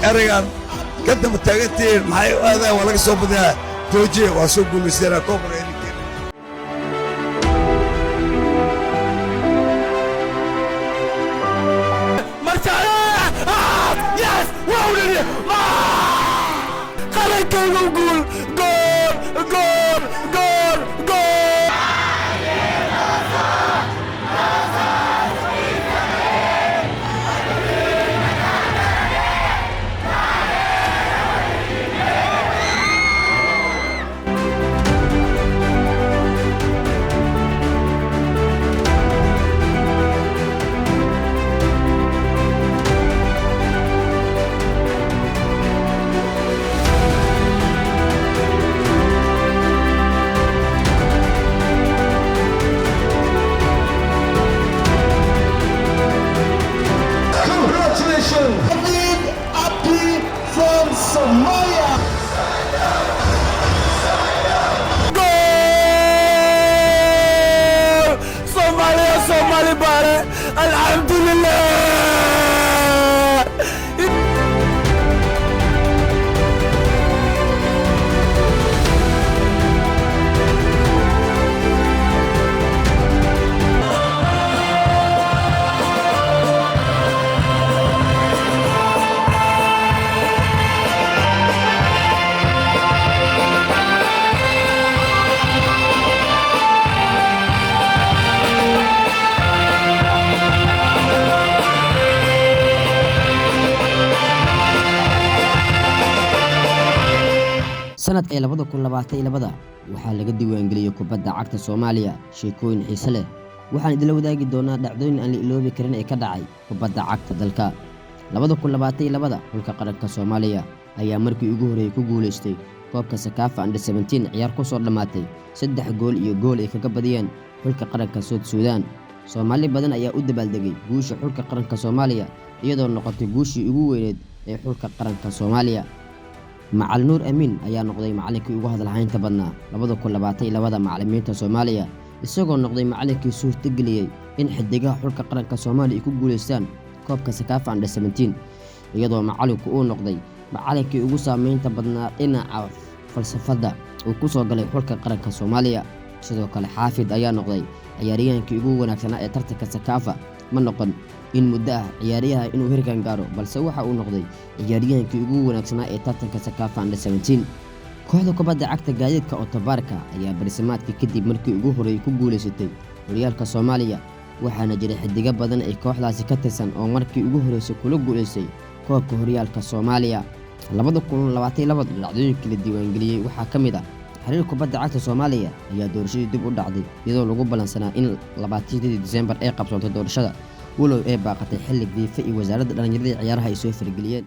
eraygan ka daba taagantihiin maxay u aadaan waa laga soo badiyaa joojiye waa soo guulaysteena koobka elikeen Somalia. Goal! Somalia bare. Alhamdulillah. sanadka 2022 waxaa laga diiwaangeliyay kubadda cagta Soomaaliya sheekooyin xiiso leh waxaan idin la wadaagi doonaa dhacdooyin aan la iloobi karin ee ka dhacay kubadda cagta dalka 2022 xulka qaranka Soomaaliya ayaa markii ugu horeeyay ku guuleystay koobka Sakafa Under-17 ciyaar ku soo dhamaatay 3 gool iyo gool ay kaga badiyeen xulka qaranka Suudaan Soomaali badan ayaa u dabaaldegay guusha xulka qaranka Soomaaliya iyadoo noqotay guushii ugu weyneed ee xulka qaranka Soomaaliya Macal Nuur Amiin ayaa noqday macallinkii ugu hadalhaynta badnaa 2022 macallimiinta Soomaaliya isagoo noqday macallinkii suurtageliyay in xidigaha xulka qaranka Soomaaliya ay ku guuleystaan koobka Sakafa Under-17 iyadoo macallinku uu noqday macallinkii ugu saameynta badnaa dhinaca falsafada uu ku soo galay xulka qaranka Soomaaliya sidoo kale Xaafid ayaa noqday ciyaaryahankii ugu wanaagsanaa ee tartanka Sakafa ma noqon in muddo ah ciyaariyaha inuu hirkan gaaro balse waxa uu noqday ciyaaryahankii ugu wanaagsanaa ee tartanka Sakafa Under-17 kooxda kubadda cagta gaadiidka Otobaarka ayaa barsimaadkii kadib markii ugu horeeyay ku guuleysatay horyaalka Soomaaliya waxaana jiray xidiga badan ay kooxdaasi ka tirsan oo markii ugu horeysay kula guuleysay koobka horyaalka Soomaaliya 2022 dhacdooyinkii la diiwaangeliyay waxaa ka mid ah xiriirka kubadda cagta Soomaaliya ayaa doorashadii dib u dhacday iyadoo lagu balansanaa in 20 Diseembar ay qabsoontay doorashada walow ay baaqatay xilli FIFA iyo wasaaradda dhalinyarada ciyaaraha ay soo fargeliyeen